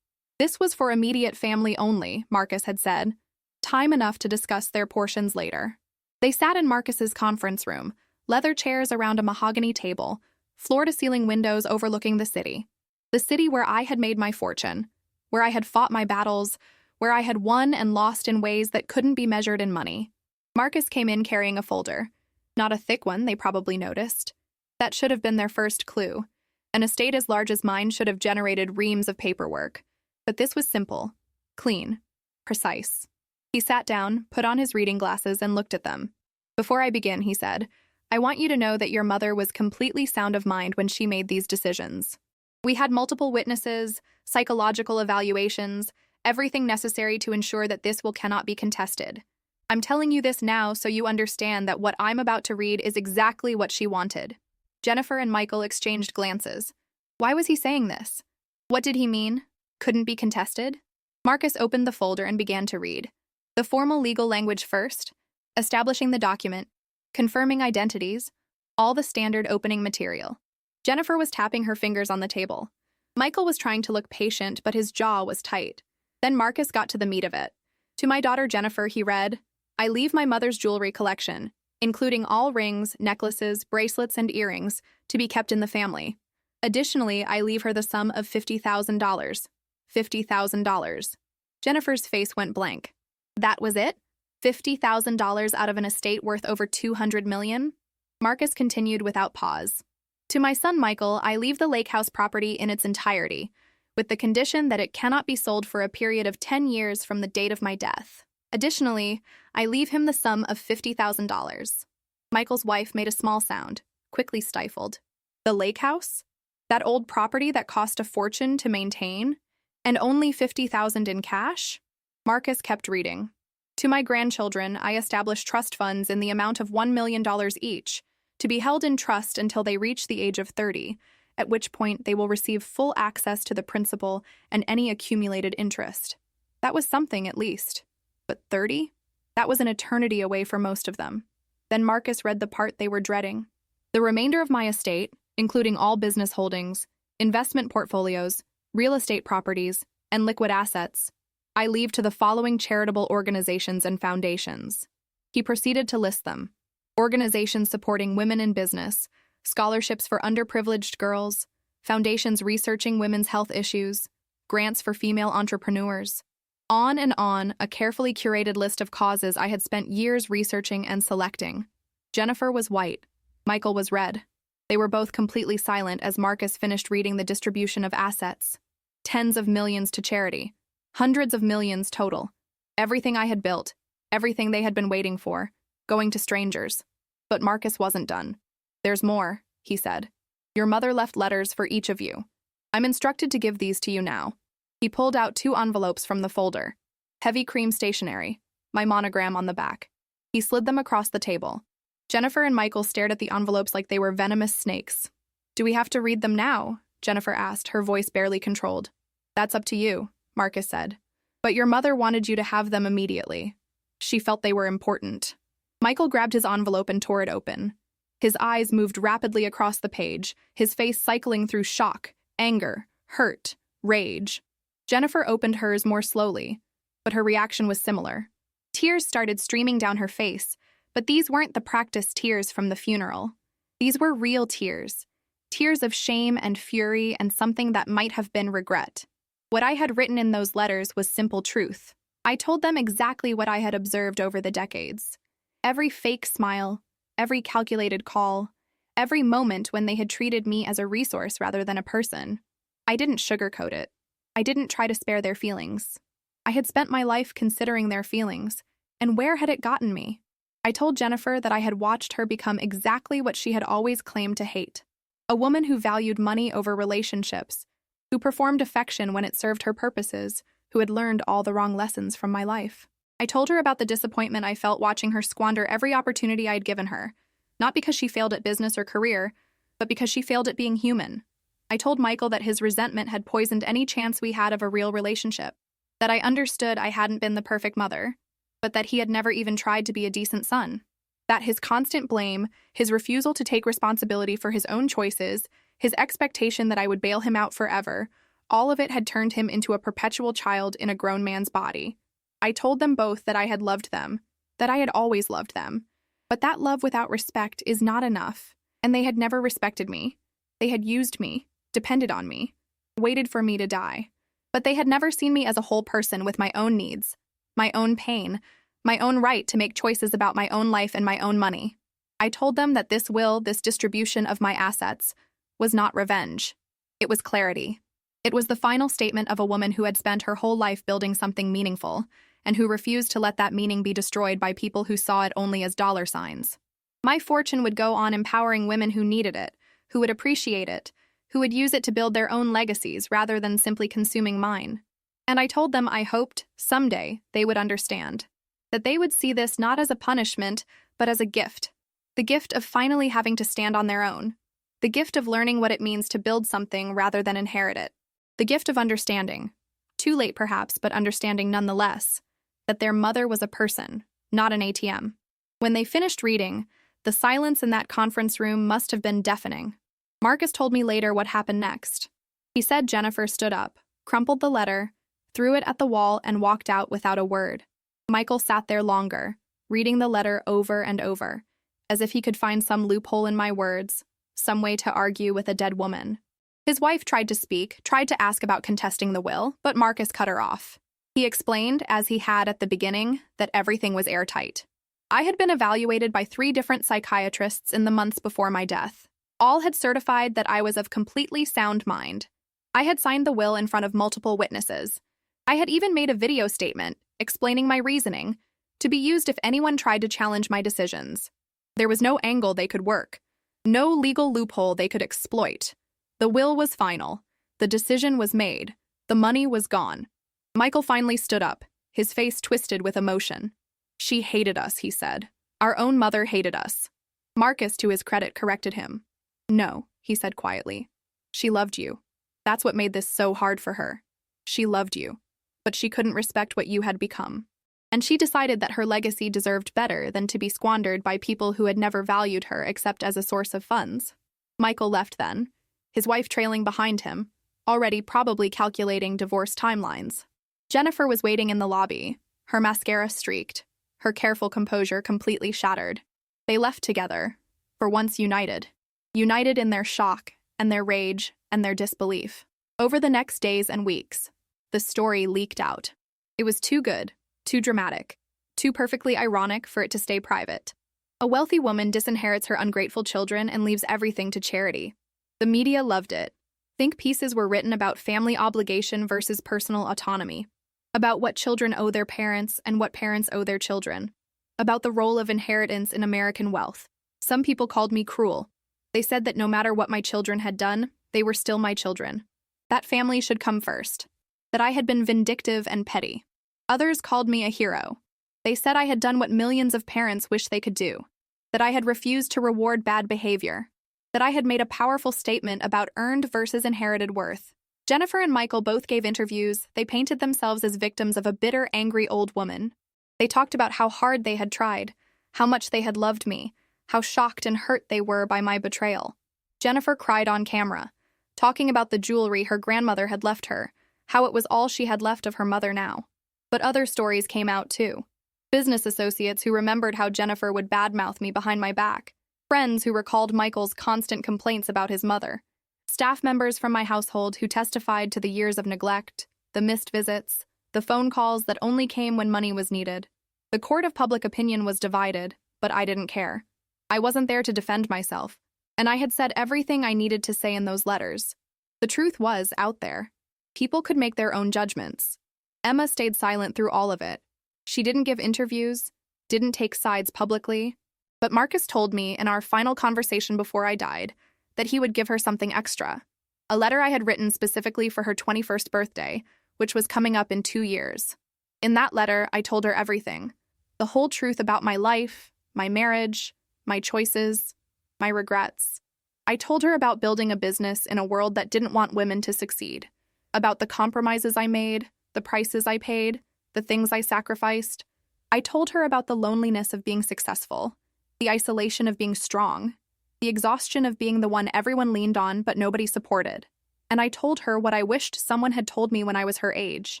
This was for immediate family only, Marcus had said. Time enough to discuss their portions later. They sat in Marcus's conference room, leather chairs around a mahogany table, floor-to-ceiling windows overlooking the city where I had made my fortune, where I had fought my battles, where I had won and lost in ways that couldn't be measured in money. Marcus came in carrying a folder. Not a thick one, they probably noticed. That should have been their first clue. An estate as large as mine should have generated reams of paperwork. But this was simple, clean, precise. He sat down, put on his reading glasses, and looked at them. Before I begin, he said, I want you to know that your mother was completely sound of mind when she made these decisions. We had multiple witnesses, psychological evaluations, everything necessary to ensure that this will cannot be contested. I'm telling you this now so you understand that what I'm about to read is exactly what she wanted. Jennifer and Michael exchanged glances. Why was he saying this? What did he mean? Couldn't be contested? Marcus opened the folder and began to read. The formal legal language first, establishing the document, confirming identities, all the standard opening material. Jennifer was tapping her fingers on the table. Michael was trying to look patient, but his jaw was tight. Then Marcus got to the meat of it. To my daughter Jennifer, he read, I leave my mother's jewelry collection, including all rings, necklaces, bracelets, and earrings, to be kept in the family. Additionally, I leave her the sum of $50,000. $50,000. Jennifer's face went blank. That was it? $50,000 out of an estate worth over $200 million? Marcus continued without pause. To my son Michael, I leave the lake house property in its entirety, with the condition that it cannot be sold for a period of 10 years from the date of my death. Additionally, I leave him the sum of $50,000. Michael's wife made a small sound, quickly stifled. The lake house? That old property that cost a fortune to maintain? And only $50,000 in cash? Marcus kept reading. To my grandchildren, I establish trust funds in the amount of $1 million each, to be held in trust until they reach the age of 30, at which point they will receive full access to the principal and any accumulated interest. That was something, at least. But 30? That was an eternity away for most of them. Then Marcus read the part they were dreading. The remainder of my estate, including all business holdings, investment portfolios, real estate properties, and liquid assets, I leave to the following charitable organizations and foundations. He proceeded to list them. Organizations supporting women in business, scholarships for underprivileged girls, foundations researching women's health issues, grants for female entrepreneurs. On and on, a carefully curated list of causes I had spent years researching and selecting. Jennifer was white. Michael was red. They were both completely silent as Marcus finished reading the distribution of assets. Tens of millions to charity. Hundreds of millions total. Everything I had built. Everything they had been waiting for. Going to strangers. But Marcus wasn't done. There's more, he said. Your mother left letters for each of you. I'm instructed to give these to you now. He pulled out 2 envelopes from the folder. Heavy cream stationery, my monogram on the back. He slid them across the table. Jennifer and Michael stared at the envelopes like they were venomous snakes. Do we have to read them now? Jennifer asked, her voice barely controlled. That's up to you, Marcus said. But your mother wanted you to have them immediately. She felt they were important. Michael grabbed his envelope and tore it open. His eyes moved rapidly across the page, his face cycling through shock, anger, hurt, rage. Jennifer opened hers more slowly, but her reaction was similar. Tears started streaming down her face, but these weren't the practiced tears from the funeral. These were real tears. Tears of shame and fury and something that might have been regret. What I had written in those letters was simple truth. I told them exactly what I had observed over the decades. Every fake smile, every calculated call, every moment when they had treated me as a resource rather than a person. I didn't sugarcoat it. I didn't try to spare their feelings. I had spent my life considering their feelings, and where had it gotten me? I told Jennifer that I had watched her become exactly what she had always claimed to hate. A woman who valued money over relationships, who performed affection when it served her purposes, who had learned all the wrong lessons from my life. I told her about the disappointment I felt watching her squander every opportunity I had given her, not because she failed at business or career, but because she failed at being human. I told Michael that his resentment had poisoned any chance we had of a real relationship, that I understood I hadn't been the perfect mother, but that he had never even tried to be a decent son, that his constant blame, his refusal to take responsibility for his own choices, his expectation that I would bail him out forever, all of it had turned him into a perpetual child in a grown man's body. I told them both that I had loved them, that I had always loved them, but that love without respect is not enough, and they had never respected me. They had used me, depended on me, waited for me to die. But they had never seen me as a whole person with my own needs, my own pain, my own right to make choices about my own life and my own money. I told them that this will, this distribution of my assets, was not revenge. It was clarity. It was the final statement of a woman who had spent her whole life building something meaningful, and who refused to let that meaning be destroyed by people who saw it only as dollar signs. My fortune would go on empowering women who needed it, who would appreciate it, who would use it to build their own legacies rather than simply consuming mine. And I told them I hoped, someday, they would understand. That they would see this not as a punishment, but as a gift. The gift of finally having to stand on their own. The gift of learning what it means to build something rather than inherit it. The gift of understanding. Too late perhaps, but understanding nonetheless. That their mother was a person, not an ATM. When they finished reading, the silence in that conference room must have been deafening. Marcus told me later what happened next. He said Jennifer stood up, crumpled the letter, threw it at the wall, and walked out without a word. Michael sat there longer, reading the letter over and over, as if he could find some loophole in my words, some way to argue with a dead woman. His wife tried to speak, tried to ask about contesting the will, but Marcus cut her off. He explained, as he had at the beginning, that everything was airtight. I had been evaluated by 3 different psychiatrists in the months before my death. All had certified that I was of completely sound mind. I had signed the will in front of multiple witnesses. I had even made a video statement, explaining my reasoning, to be used if anyone tried to challenge my decisions. There was no angle they could work, no legal loophole they could exploit. The will was final. The decision was made. The money was gone. Michael finally stood up, his face twisted with emotion. She hated us, he said. Our own mother hated us. Marcus, to his credit, corrected him. No, he said quietly. She loved you. That's what made this so hard for her. She loved you, but she couldn't respect what you had become. And she decided that her legacy deserved better than to be squandered by people who had never valued her except as a source of funds. Michael left then, his wife trailing behind him, already probably calculating divorce timelines. Jennifer was waiting in the lobby, her mascara streaked, her careful composure completely shattered. They left together, for once united. United in their shock, and their rage, and their disbelief. Over the next days and weeks, the story leaked out. It was too good, too dramatic, too perfectly ironic for it to stay private. A wealthy woman disinherits her ungrateful children and leaves everything to charity. The media loved it. Think pieces were written about family obligation versus personal autonomy, about what children owe their parents and what parents owe their children, about the role of inheritance in American wealth. Some people called me cruel. They said that no matter what my children had done, they were still my children. That family should come first. That I had been vindictive and petty. Others called me a hero. They said I had done what millions of parents wish they could do. That I had refused to reward bad behavior. That I had made a powerful statement about earned versus inherited worth. Jennifer and Michael both gave interviews. They painted themselves as victims of a bitter, angry old woman. They talked about how hard they had tried, how much they had loved me, how shocked and hurt they were by my betrayal. Jennifer cried on camera, talking about the jewelry her grandmother had left her, how it was all she had left of her mother now. But other stories came out too. Business associates who remembered how Jennifer would badmouth me behind my back. Friends who recalled Michael's constant complaints about his mother. Staff members from my household who testified to the years of neglect, the missed visits, the phone calls that only came when money was needed. The court of public opinion was divided, but I didn't care. I wasn't there to defend myself, and I had said everything I needed to say in those letters. The truth was out there. People could make their own judgments. Emma stayed silent through all of it. She didn't give interviews, didn't take sides publicly, but Marcus told me in our final conversation before I died that he would give her something extra. A letter I had written specifically for her 21st birthday, which was coming up in 2 years. In that letter, I told her everything. The whole truth about my life, my marriage, my choices, my regrets. I told her about building a business in a world that didn't want women to succeed, about the compromises I made, the prices I paid, the things I sacrificed. I told her about the loneliness of being successful, the isolation of being strong, the exhaustion of being the one everyone leaned on but nobody supported. And I told her what I wished someone had told me when I was her age,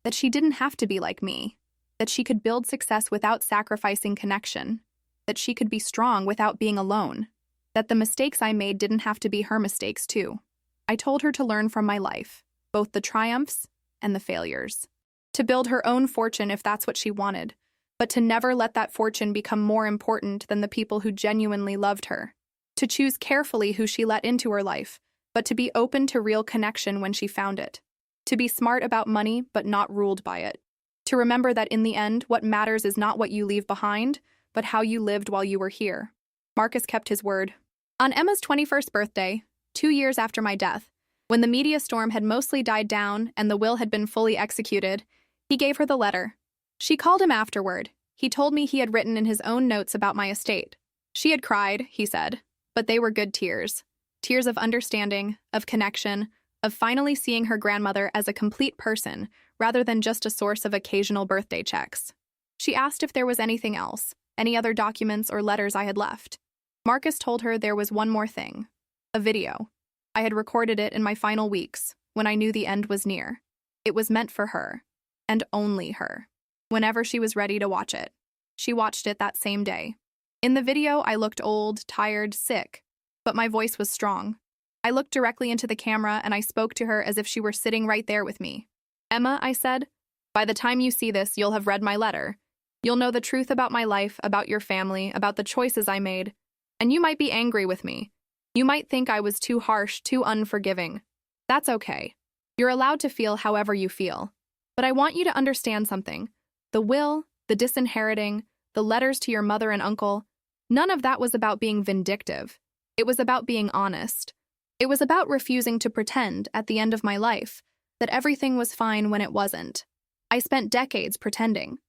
that she didn't have to be like me, that she could build success without sacrificing connection, that she could be strong without being alone, that the mistakes I made didn't have to be her mistakes too. I told her to learn from my life, both the triumphs and the failures, to build her own fortune if that's what she wanted, but to never let that fortune become more important than the people who genuinely loved her, to choose carefully who she let into her life, but to be open to real connection when she found it, to be smart about money but not ruled by it, to remember that in the end, what matters is not what you leave behind, but how you lived while you were here. Marcus kept his word. On Emma's 21st birthday, 2 years after my death, when the media storm had mostly died down and the will had been fully executed, he gave her the letter. She called him afterward. He told me he had written in his own notes about my estate. She had cried, he said, but they were good tears. Tears of understanding, of connection, of finally seeing her grandmother as a complete person rather than just a source of occasional birthday checks. She asked if there was anything else, any other documents or letters I had left. Marcus told her there was one more thing, a video. I had recorded it in my final weeks, when I knew the end was near. It was meant for her, and only her. Whenever she was ready to watch it. She watched it that same day. In the video, I looked old, tired, sick, but my voice was strong. I looked directly into the camera and I spoke to her as if she were sitting right there with me. Emma, I said, by the time you see this, you'll have read my letter. You'll know the truth about my life, about your family, about the choices I made, and you might be angry with me. You might think I was too harsh, too unforgiving. That's okay. You're allowed to feel however you feel. But I want you to understand something. The will, the disinheriting, the letters to your mother and uncle, none of that was about being vindictive. It was about being honest. It was about refusing to pretend, at the end of my life, that everything was fine when it wasn't. I spent decades pretending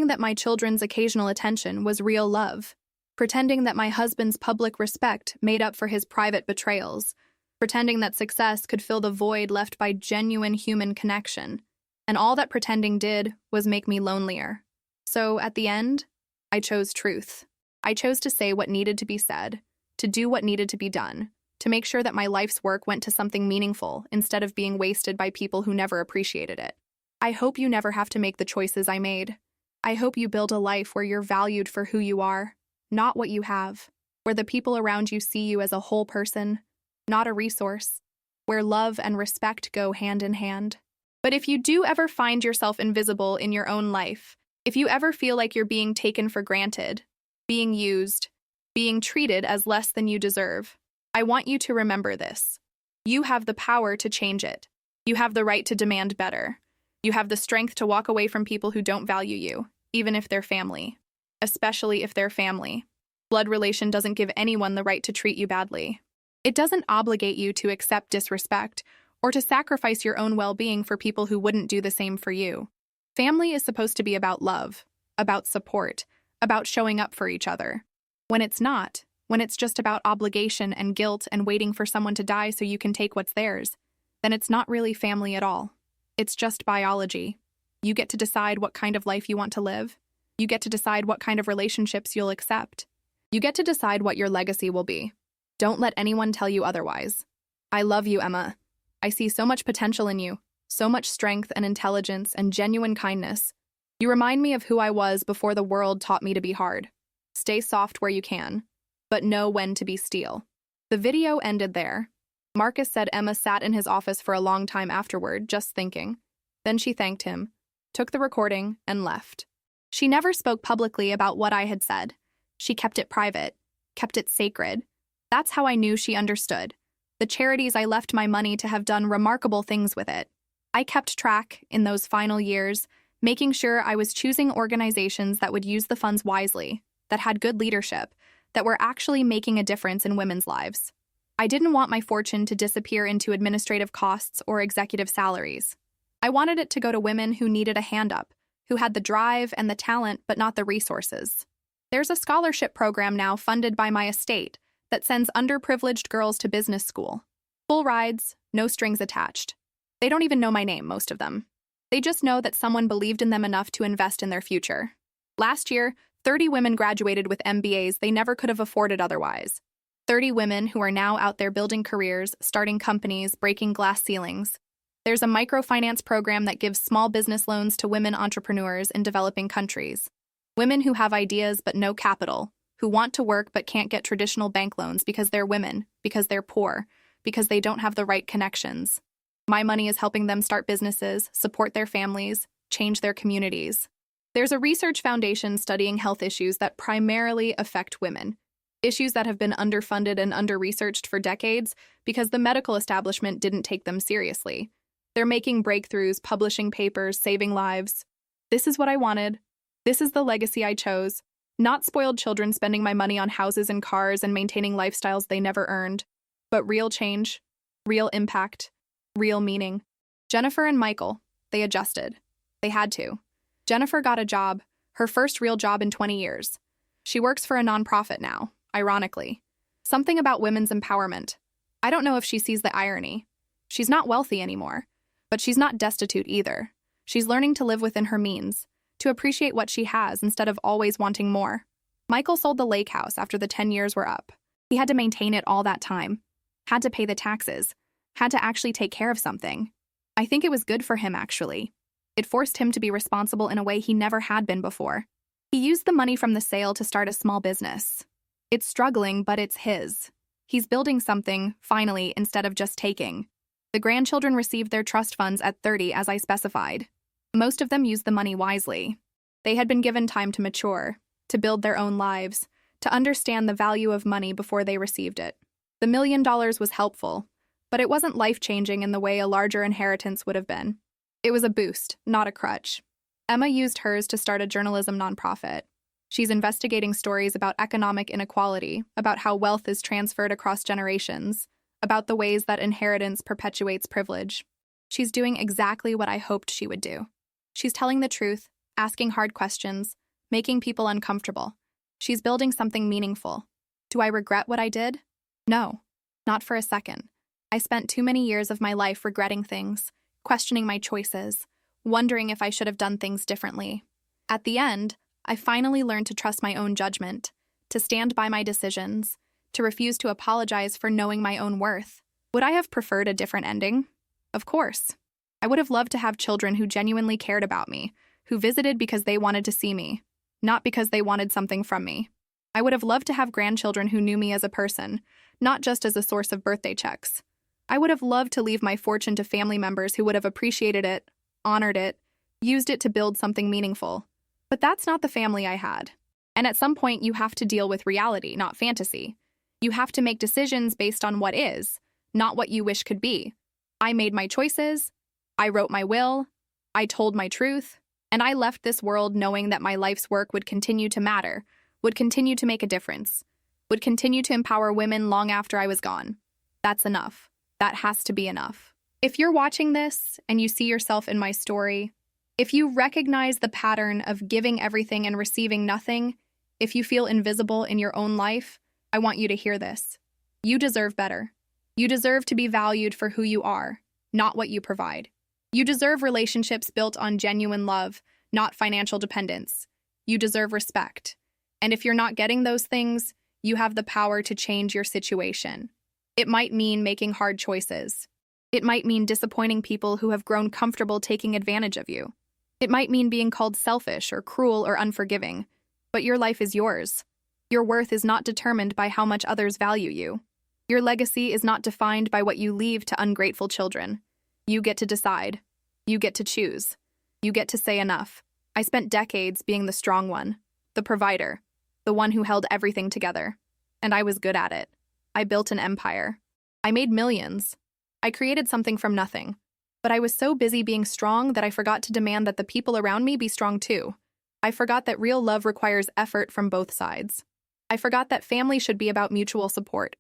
that my children's occasional attention was real love, pretending that my husband's public respect made up for his private betrayals, pretending that success could fill the void left by genuine human connection. And all that pretending did was make me lonelier. So, at the end, I chose truth. I chose to say what needed to be said, to do what needed to be done, to make sure that my life's work went to something meaningful instead of being wasted by people who never appreciated it. I hope you never have to make the choices I made. I hope you build a life where you're valued for who you are, not what you have, where the people around you see you as a whole person, not a resource, where love and respect go hand in hand. But if you do ever find yourself invisible in your own life, if you ever feel like you're being taken for granted, being used, being treated as less than you deserve, I want you to remember this. You have the power to change it. You have the right to demand better. You have the strength to walk away from people who don't value you, even if they're family. Especially if they're family. Blood relation doesn't give anyone the right to treat you badly. It doesn't obligate you to accept disrespect or to sacrifice your own well-being for people who wouldn't do the same for you. Family is supposed to be about love, about support, about showing up for each other. When it's not, when it's just about obligation and guilt and waiting for someone to die so you can take what's theirs, then it's not really family at all. It's just biology. You get to decide what kind of life you want to live. You get to decide what kind of relationships you'll accept. You get to decide what your legacy will be. Don't let anyone tell you otherwise. I love you, Emma. I see so much potential in you, so much strength and intelligence and genuine kindness. You remind me of who I was before the world taught me to be hard. Stay soft where you can, but know when to be steel. The video ended there. Marcus said Emma sat in his office for a long time afterward, just thinking. Then she thanked him, took the recording, and left. She never spoke publicly about what I had said. She kept it private. kept it sacred. That's how I knew she understood. The charities I left my money to have done remarkable things with it. I kept track, in those final years, making sure I was choosing organizations that would use the funds wisely, that had good leadership, that were actually making a difference in women's lives. I didn't want my fortune to disappear into administrative costs or executive salaries. I wanted it to go to women who needed a hand up, who had the drive and the talent but not the resources. There's a scholarship program now funded by my estate that sends underprivileged girls to business school. Full rides, no strings attached. They don't even know my name, most of them. They just know that someone believed in them enough to invest in their future. Last year, 30 women graduated with MBAs they never could have afforded otherwise. 30 women who are now out there building careers, starting companies, breaking glass ceilings. There's a microfinance program that gives small business loans to women entrepreneurs in developing countries. Women who have ideas but no capital, who want to work but can't get traditional bank loans because they're women, because they're poor, because they don't have the right connections. My money is helping them start businesses, support their families, change their communities. There's a research foundation studying health issues that primarily affect women, issues that have been underfunded and under-researched for decades because the medical establishment didn't take them seriously. They're making breakthroughs, publishing papers, saving lives. This is what I wanted. This is the legacy I chose. Not spoiled children spending my money on houses and cars and maintaining lifestyles they never earned, but real change, real impact, real meaning. Jennifer and Michael, they adjusted. They had to. Jennifer got a job, her first real job in 20 years. She works for a nonprofit now, ironically. Something about women's empowerment. I don't know if she sees the irony. She's not wealthy anymore, but she's not destitute either. She's learning to live within her means, to appreciate what she has instead of always wanting more. Michael sold the lake house after the 10 years were up. He had to maintain it all that time, had to pay the taxes, had to actually take care of something. I think it was good for him, actually. It forced him to be responsible in a way he never had been before. He used the money from the sale to start a small business. It's struggling, but it's his. He's building something, finally, instead of just taking. The grandchildren received their trust funds at 30, as I specified. Most of them used the money wisely. They had been given time to mature, to build their own lives, to understand the value of money before they received it. The $1 million was helpful, but it wasn't life-changing in the way a larger inheritance would have been. It was a boost, not a crutch. Emma used hers to start a journalism nonprofit. She's investigating stories about economic inequality, about how wealth is transferred across generations, about the ways that inheritance perpetuates privilege. She's doing exactly what I hoped she would do. She's telling the truth, asking hard questions, making people uncomfortable. She's building something meaningful. Do I regret what I did? No, not for a second. I spent too many years of my life regretting things, questioning my choices, wondering if I should have done things differently. At the end, I finally learned to trust my own judgment, to stand by my decisions, to refuse to apologize for knowing my own worth. Would I have preferred a different ending? Of course. I would have loved to have children who genuinely cared about me, who visited because they wanted to see me, not because they wanted something from me. I would have loved to have grandchildren who knew me as a person, not just as a source of birthday checks. I would have loved to leave my fortune to family members who would have appreciated it, honored it, used it to build something meaningful. But that's not the family I had. And at some point, you have to deal with reality, not fantasy. You have to make decisions based on what is, not what you wish could be. I made my choices, I wrote my will, I told my truth, and I left this world knowing that my life's work would continue to matter, would continue to make a difference, would continue to empower women long after I was gone. That's enough. That has to be enough. If you're watching this and you see yourself in my story, if you recognize the pattern of giving everything and receiving nothing, if you feel invisible in your own life, I want you to hear this. You deserve better. You deserve to be valued for who you are, not what you provide. You deserve relationships built on genuine love, not financial dependence. You deserve respect. And if you're not getting those things, you have the power to change your situation. It might mean making hard choices. It might mean disappointing people who have grown comfortable taking advantage of you. It might mean being called selfish or cruel or unforgiving. But your life is yours. Your worth is not determined by how much others value you. Your legacy is not defined by what you leave to ungrateful children. You get to decide. You get to choose. You get to say enough. I spent decades being the strong one, the provider, the one who held everything together. And I was good at it. I built an empire. I made millions. I created something from nothing. But I was so busy being strong that I forgot to demand that the people around me be strong too. I forgot that real love requires effort from both sides. I forgot that family should be about mutual support,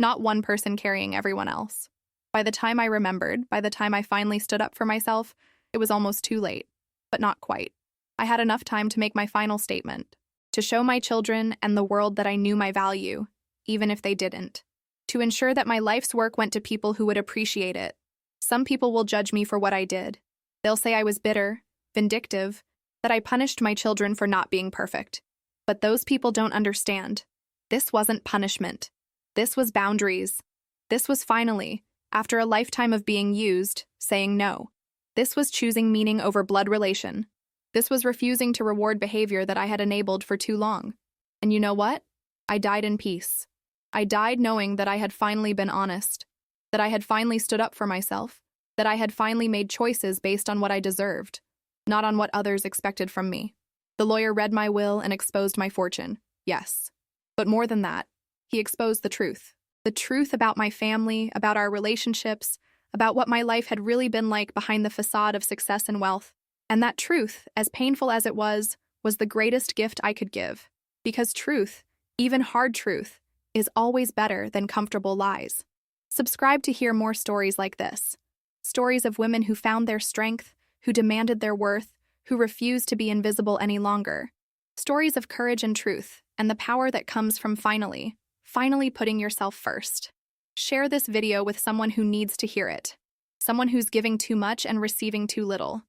not one person carrying everyone else. By the time I remembered, by the time I finally stood up for myself, it was almost too late. But not quite. I had enough time to make my final statement, to show my children and the world that I knew my value, even if they didn't. To ensure that my life's work went to people who would appreciate it. Some people will judge me for what I did. They'll say I was bitter, vindictive, that I punished my children for not being perfect. But those people don't understand. This wasn't punishment. This was boundaries. This was finally, after a lifetime of being used, saying no. This was choosing meaning over blood relation. This was refusing to reward behavior that I had enabled for too long. And you know what? I died in peace. I died knowing that I had finally been honest, that I had finally stood up for myself, that I had finally made choices based on what I deserved, not on what others expected from me. The lawyer read my will and exposed my fortune, yes. But more than that, he exposed the truth about my family, about our relationships, about what my life had really been like behind the facade of success and wealth. And that truth, as painful as it was the greatest gift I could give. Because truth, even hard truth, is always better than comfortable lies. Subscribe to hear more stories like this. Stories of women who found their strength, who demanded their worth, who refused to be invisible any longer. Stories of courage and truth, and the power that comes from finally putting yourself first. Share this video with someone who needs to hear it. Someone who's giving too much and receiving too little.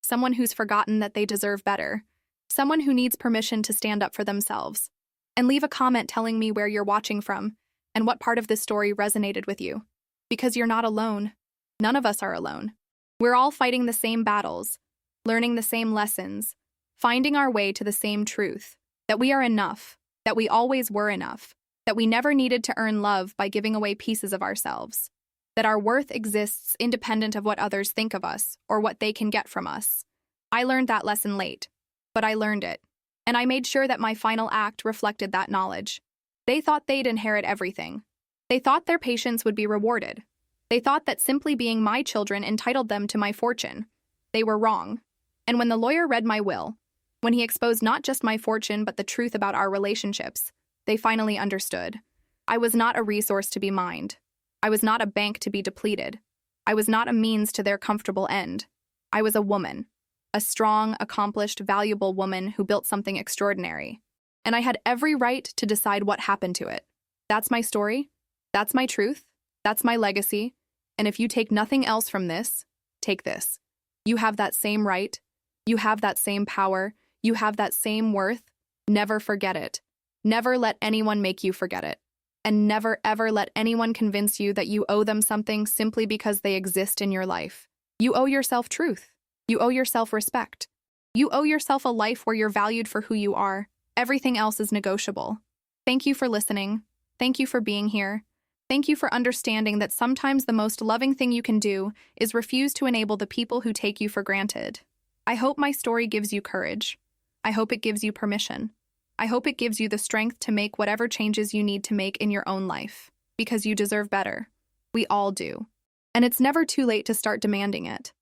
Someone who's forgotten that they deserve better. Someone who needs permission to stand up for themselves. And leave a comment telling me where you're watching from and what part of this story resonated with you. Because you're not alone. None of us are alone. We're all fighting the same battles, learning the same lessons, finding our way to the same truth, that we are enough, that we always were enough, that we never needed to earn love by giving away pieces of ourselves, that our worth exists independent of what others think of us or what they can get from us. I learned that lesson late, but I learned it, and I made sure that my final act reflected that knowledge. They thought they'd inherit everything. They thought their patience would be rewarded. They thought that simply being my children entitled them to my fortune. They were wrong. And when the lawyer read my will, when he exposed not just my fortune but the truth about our relationships, they finally understood. I was not a resource to be mined. I was not a bank to be depleted. I was not a means to their comfortable end. I was a woman, a strong, accomplished, valuable woman who built something extraordinary. And I had every right to decide what happened to it. That's my story. That's my truth. That's my legacy. And if you take nothing else from this, take this. You have that same right. You have that same power. You have that same worth. Never forget it. Never let anyone make you forget it. And never, ever let anyone convince you that you owe them something simply because they exist in your life. You owe yourself truth. You owe yourself respect. You owe yourself a life where you're valued for who you are. Everything else is negotiable. Thank you for listening. Thank you for being here. Thank you for understanding that sometimes the most loving thing you can do is refuse to enable the people who take you for granted. I hope my story gives you courage. I hope it gives you permission. I hope it gives you the strength to make whatever changes you need to make in your own life, because you deserve better. We all do. And it's never too late to start demanding it.